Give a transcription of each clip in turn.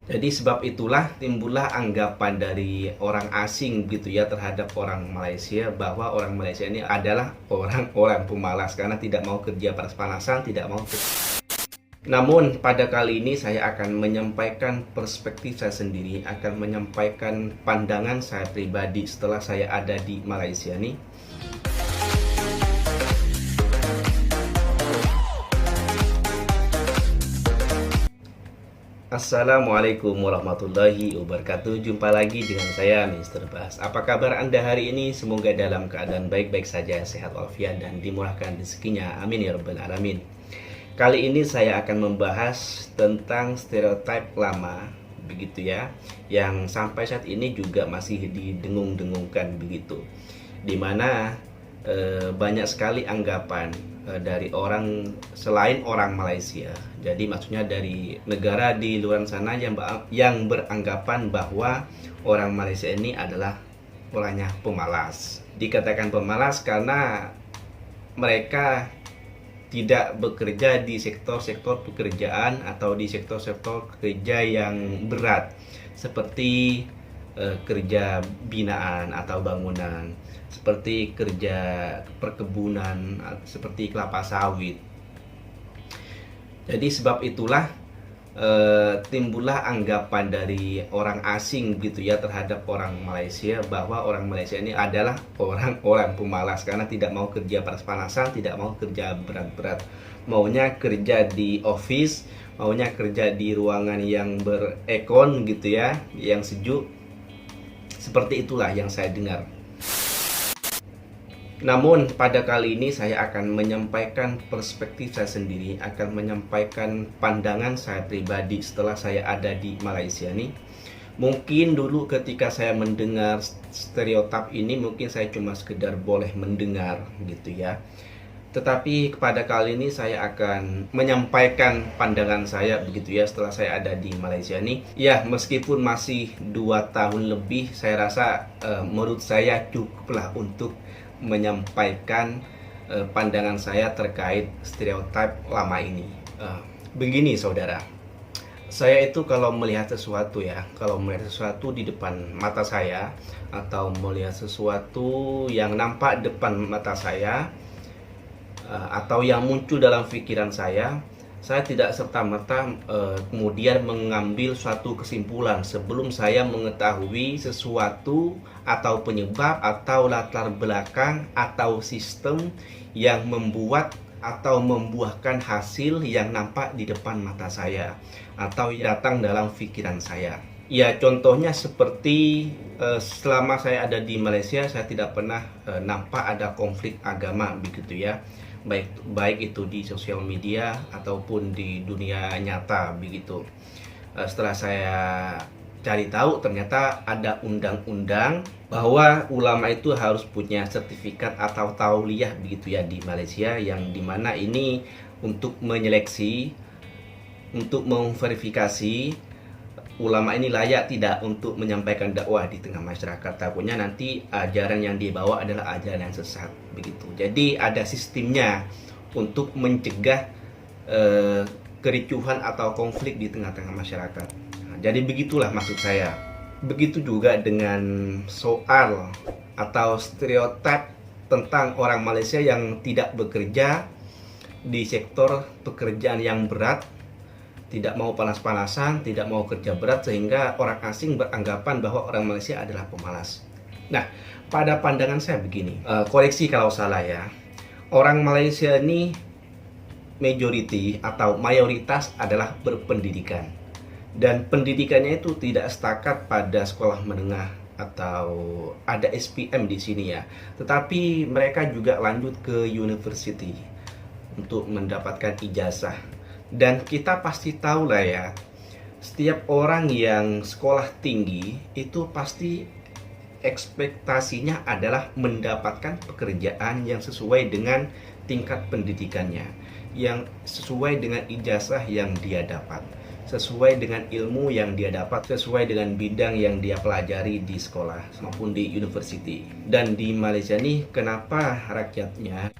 Jadi sebab itulah timbullah anggapan dari orang asing gitu ya terhadap orang Malaysia bahwa orang Malaysia ini adalah orang-orang pemalas karena tidak mau kerja panas-panasan, tidak mau namun pada kali ini saya akan menyampaikan perspektif saya sendiri, akan menyampaikan pandangan saya pribadi setelah saya ada di Malaysia nih. Assalamualaikum warahmatullahi wabarakatuh. Jumpa lagi dengan saya Mr. Bas. Apa kabar Anda hari ini? Semoga dalam keadaan baik-baik saja, sehat walafiat dan dimurahkan rezekinya. Amin ya rabbal alamin. Kali ini saya akan membahas tentang stereotip lama begitu ya, yang sampai saat ini juga masih didengung-dengungkan begitu. Dimana banyak sekali anggapan dari orang selain orang Malaysia. Jadi maksudnya dari negara di luar sana yang beranggapan bahwa orang Malaysia ini adalah orangnya pemalas. Dikatakan pemalas karena mereka tidak bekerja di sektor-sektor pekerjaan atau di sektor-sektor kerja yang berat seperti kerja binaan atau bangunan, seperti kerja perkebunan, seperti kelapa sawit. Jadi sebab itulah timbullah anggapan dari orang asing gitu ya terhadap orang Malaysia bahwa orang Malaysia ini adalah orang-orang pemalas karena tidak mau kerja panas-panasan, tidak mau kerja berat-berat, maunya kerja di office, maunya kerja di ruangan yang berekon gitu ya, yang sejuk. Seperti itulah yang saya dengar. Namun pada kali ini saya akan menyampaikan perspektif saya sendiri, akan menyampaikan pandangan saya pribadi setelah saya ada di Malaysia nih. Mungkin dulu ketika saya mendengar stereotip ini mungkin saya cuma sekedar boleh mendengar gitu ya. Tetapi pada kali ini saya akan menyampaikan pandangan saya begitu ya setelah saya ada di Malaysia nih. Ya, meskipun masih 2 tahun lebih, saya rasa menurut saya cukuplah untuk menyampaikan pandangan saya terkait stereotip lama ini. Begini saudara, saya itu kalau melihat sesuatu ya, kalau melihat sesuatu di depan mata saya atau melihat sesuatu yang nampak depan mata saya atau yang muncul dalam pikiran saya tidak serta-merta kemudian mengambil suatu kesimpulan sebelum saya mengetahui sesuatu atau penyebab atau latar belakang atau sistem yang membuat atau membuahkan hasil yang nampak di depan mata saya atau datang dalam pikiran saya. Ya, contohnya seperti selama saya ada di Malaysia, saya tidak pernah nampak ada konflik agama begitu ya. Baik itu di sosial media ataupun di dunia nyata begitu. Setelah saya cari tahu ternyata ada undang-undang bahwa ulama itu harus punya sertifikat atau tauliyah begitu ya di Malaysia, yang dimana ini untuk menyeleksi, untuk memverifikasi ulama ini layak tidak untuk menyampaikan dakwah di tengah masyarakat. Takutnya nanti ajaran yang dibawa adalah ajaran yang sesat begitu. Jadi ada sistemnya untuk mencegah kericuhan atau konflik di tengah-tengah masyarakat. Nah, jadi begitulah maksud saya. Begitu juga dengan soal atau stereotip tentang orang Malaysia yang tidak bekerja di sektor pekerjaan yang berat, tidak mau panas-panasan, tidak mau kerja berat, sehingga orang asing beranggapan bahwa orang Malaysia adalah pemalas. Nah, pada pandangan saya begini, koreksi kalau salah ya, orang Malaysia ini majority atau mayoritas adalah berpendidikan, dan pendidikannya itu tidak setakat pada sekolah menengah atau ada SPM di sini ya, tetapi mereka juga lanjut ke university untuk mendapatkan ijazah. Dan kita pasti tahu lah ya, setiap orang yang sekolah tinggi itu pasti ekspektasinya adalah mendapatkan pekerjaan yang sesuai dengan tingkat pendidikannya, yang sesuai dengan ijazah yang dia dapat, sesuai dengan ilmu yang dia dapat, sesuai dengan bidang yang dia pelajari di sekolah maupun di university. Dan di Malaysia nih, kenapa rakyatnya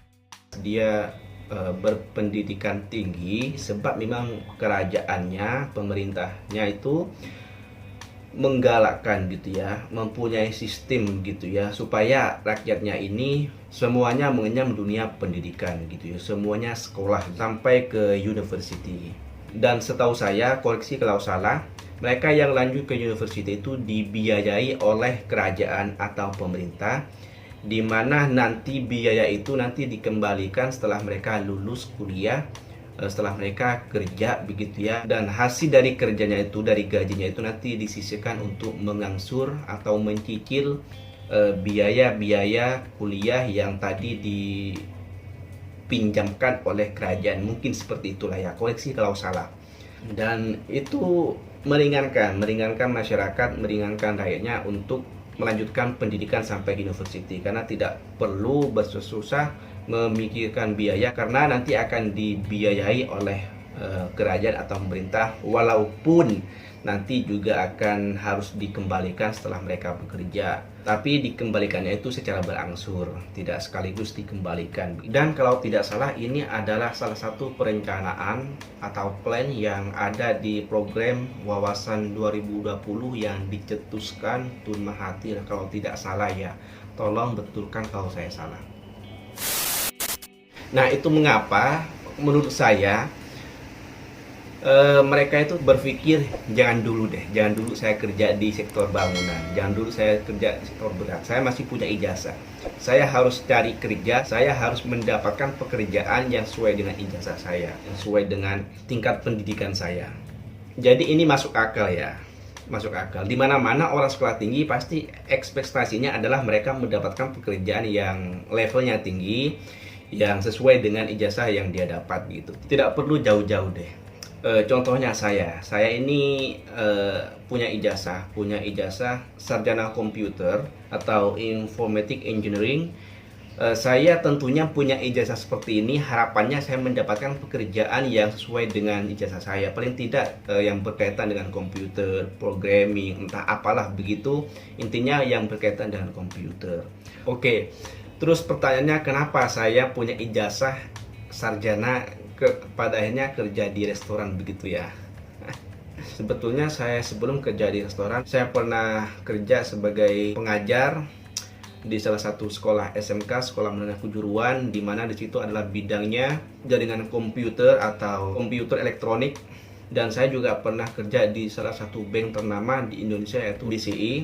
dia berpendidikan tinggi, sebab memang kerajaannya, pemerintahnya itu menggalakkan gitu ya, mempunyai sistem gitu ya, supaya rakyatnya ini semuanya mengenyam dunia pendidikan gitu ya, semuanya sekolah sampai ke university. Dan setahu saya, koreksi kalau salah, mereka yang lanjut ke university itu dibiayai oleh kerajaan atau pemerintah, di mana nanti biaya itu nanti dikembalikan setelah mereka lulus kuliah, setelah mereka kerja begitu ya, dan hasil dari kerjanya itu, dari gajinya itu nanti disisihkan untuk mengangsur atau mencicil biaya-biaya kuliah yang tadi dipinjamkan oleh kerajaan. Mungkin seperti itulah ya, koreksi kalau salah. Dan itu meringankan masyarakat, meringankan rakyatnya untuk melanjutkan pendidikan sampai university, karena tidak perlu bersusah memikirkan biaya, karena nanti akan dibiayai oleh kerajaan atau pemerintah, walaupun nanti juga akan harus dikembalikan setelah mereka bekerja, tapi dikembalikannya itu secara berangsur, tidak sekaligus dikembalikan. Dan kalau tidak salah, ini adalah salah satu perencanaan atau plan yang ada di program Wawasan 2020 yang dicetuskan Tun Mahathir, kalau tidak salah ya, tolong betulkan kalau saya salah. Nah, itu mengapa menurut saya mereka itu berpikir jangan dulu saya kerja di sektor bangunan, jangan dulu saya kerja di sektor berat, saya masih punya ijazah, saya harus cari kerja, saya harus mendapatkan pekerjaan yang sesuai dengan ijazah saya, yang sesuai dengan tingkat pendidikan saya. Jadi ini masuk akal ya, masuk akal. Di mana-mana orang sekolah tinggi pasti ekspektasinya adalah mereka mendapatkan pekerjaan yang levelnya tinggi, yang sesuai dengan ijazah yang dia dapat gitu. Tidak perlu jauh-jauh deh. Contohnya saya ini punya ijazah sarjana komputer atau informatic engineering. Saya tentunya punya ijazah seperti ini, harapannya saya mendapatkan pekerjaan yang sesuai dengan ijazah saya, paling tidak yang berkaitan dengan komputer, programming, entah apalah begitu, intinya yang berkaitan dengan komputer. Oke, terus pertanyaannya, kenapa saya punya ijazah sarjana pada akhirnya kerja di restoran begitu ya? Sebetulnya saya sebelum kerja di restoran, saya pernah kerja sebagai pengajar di salah satu sekolah SMK, sekolah menengah kejuruan, di mana di situ adalah bidangnya jaringan komputer atau komputer elektronik. Dan saya juga pernah kerja di salah satu bank ternama di Indonesia, yaitu BCI.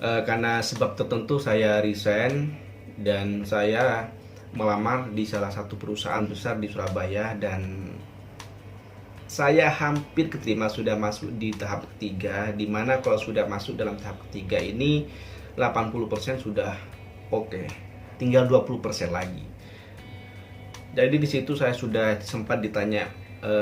Karena sebab tertentu saya resign dan saya melamar di salah satu perusahaan besar di Surabaya, dan saya hampir keterima, sudah masuk di tahap ketiga, di mana kalau sudah masuk dalam tahap ketiga ini 80% sudah oke. Tinggal 20% lagi. Jadi di situ saya sudah sempat ditanya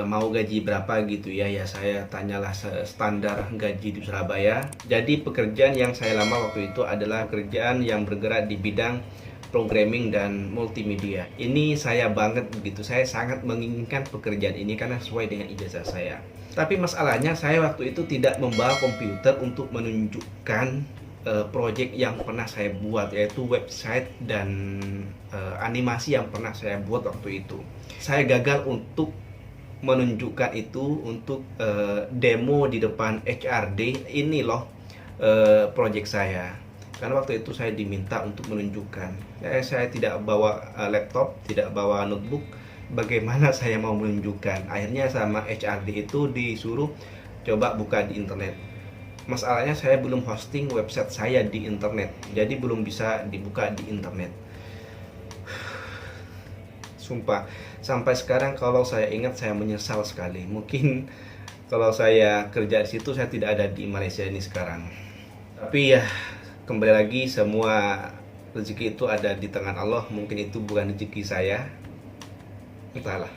mau gaji berapa gitu ya. Ya saya tanyalah standar gaji di Surabaya. Jadi pekerjaan yang saya lamar waktu itu adalah pekerjaan yang bergerak di bidang programming dan multimedia. Ini saya banget begitu. Saya sangat menginginkan pekerjaan ini karena sesuai dengan ijazah saya. Tapi masalahnya saya waktu itu tidak membawa komputer untuk menunjukkan project yang pernah saya buat, yaitu website dan animasi yang pernah saya buat waktu itu. Saya gagal untuk menunjukkan itu untuk demo di depan HRD. Ini loh project saya. Karena waktu itu saya diminta untuk menunjukkan. Saya tidak bawa laptop, tidak bawa notebook. Bagaimana saya mau menunjukkan? Akhirnya sama HRD itu disuruh coba buka di internet. Masalahnya saya belum hosting website saya di internet, jadi belum bisa dibuka di internet. Sumpah, sampai sekarang kalau saya ingat saya menyesal sekali. Mungkin kalau saya kerja di situ saya tidak ada di Malaysia ini sekarang. Tapi ya, kembali lagi, semua rezeki itu ada di tangan Allah. Mungkin itu bukan rezeki saya, entahlah.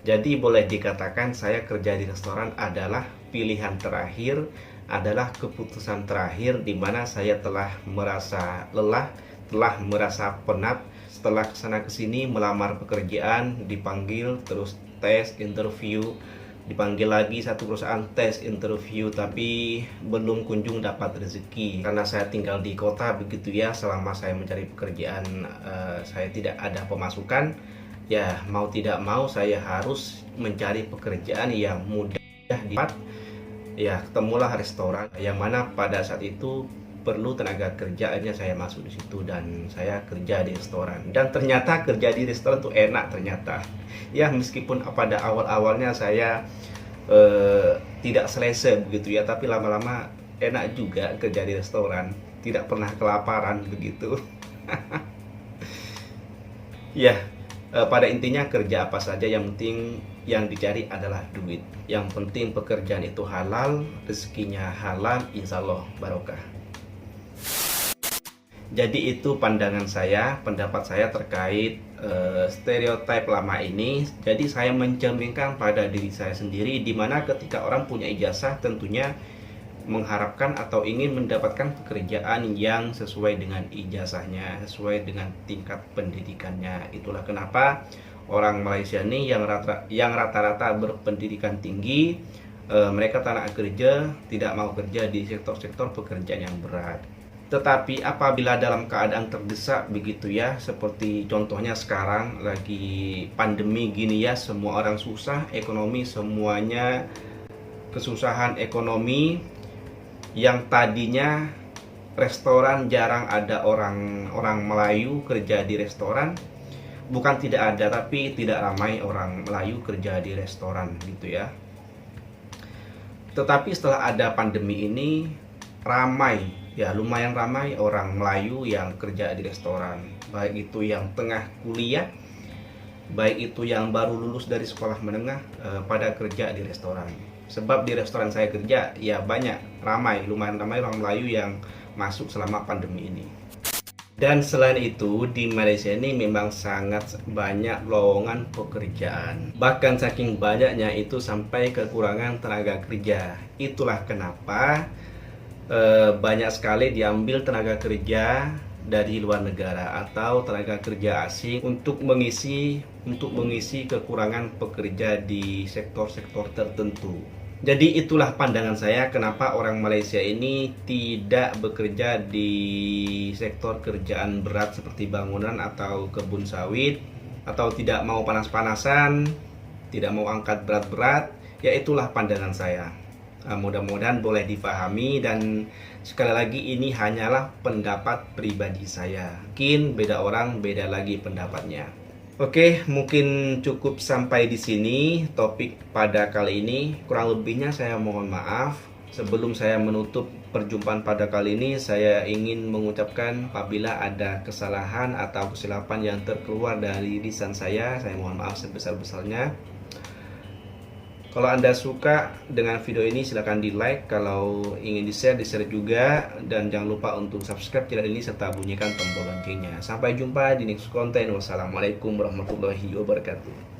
Jadi boleh dikatakan saya kerja di restoran adalah pilihan terakhir, adalah keputusan terakhir, di mana saya telah merasa lelah, telah merasa penat setelah kesana kesini melamar pekerjaan, dipanggil, terus tes, interview, dipanggil lagi satu perusahaan tes interview, tapi belum kunjung dapat rezeki. Karena saya tinggal di kota begitu ya, selama saya mencari pekerjaan saya tidak ada pemasukan. Ya mau tidak mau saya harus mencari pekerjaan yang mudah didapat. Ya ketemulah restoran yang mana pada saat itu perlu tenaga kerja, akhirnya saya masuk di situ dan saya kerja di restoran. Dan ternyata kerja di restoran tuh enak ternyata. Ya meskipun pada awal-awalnya saya tidak selesa begitu ya, tapi lama-lama enak juga kerja di restoran, tidak pernah kelaparan begitu. Ya, pada intinya kerja apa saja yang penting yang dicari adalah duit. Yang penting pekerjaan itu halal, rezekinya halal, insya Allah barokah. Jadi itu pandangan saya, pendapat saya terkait stereotip lama ini. Jadi saya mencerminkan pada diri saya sendiri, dimana ketika orang punya ijazah tentunya mengharapkan atau ingin mendapatkan pekerjaan yang sesuai dengan ijazahnya, sesuai dengan tingkat pendidikannya. Itulah kenapa orang Malaysia ini yang rata-rata berpendidikan tinggi, mereka tanah kerja tidak mau kerja di sektor-sektor pekerjaan yang berat. Tetapi apabila dalam keadaan terdesak begitu ya, seperti contohnya sekarang lagi pandemi gini ya, semua orang susah ekonomi, semuanya kesusahan ekonomi. Yang tadinya restoran jarang ada orang Melayu kerja di restoran, bukan tidak ada, tapi tidak ramai orang Melayu kerja di restoran gitu ya. Tetapi setelah ada pandemi ini ramai, ya lumayan ramai orang Melayu yang kerja di restoran, baik itu yang tengah kuliah, baik itu yang baru lulus dari sekolah menengah, pada kerja di restoran. Sebab di restoran saya kerja ya lumayan ramai orang Melayu yang masuk selama pandemi ini. Dan selain itu di Malaysia ini memang sangat banyak lowongan pekerjaan. Bahkan saking banyaknya itu sampai kekurangan tenaga kerja. Itulah kenapa banyak sekali diambil tenaga kerja dari luar negara atau tenaga kerja asing untuk mengisi kekurangan pekerja di sektor-sektor tertentu. Jadi itulah pandangan saya kenapa orang Malaysia ini tidak bekerja di sektor kerjaan berat seperti bangunan atau kebun sawit, atau tidak mau panas-panasan, tidak mau angkat berat-berat. Ya itulah pandangan saya. Mudah-mudahan boleh difahami, dan sekali lagi ini hanyalah pendapat pribadi saya. Mungkin beda orang beda lagi pendapatnya. Oke, mungkin cukup sampai di sini topik pada kali ini. Kurang lebihnya saya mohon maaf. Sebelum saya menutup perjumpaan pada kali ini, saya ingin mengucapkan apabila ada kesalahan atau kesilapan yang terkeluar dari lisan saya mohon maaf sebesar-besarnya. Kalau Anda suka dengan video ini silahkan di like, kalau ingin di share juga, dan jangan lupa untuk subscribe channel ini serta bunyikan tombol loncengnya. Sampai jumpa di next konten. Wassalamualaikum warahmatullahi wabarakatuh.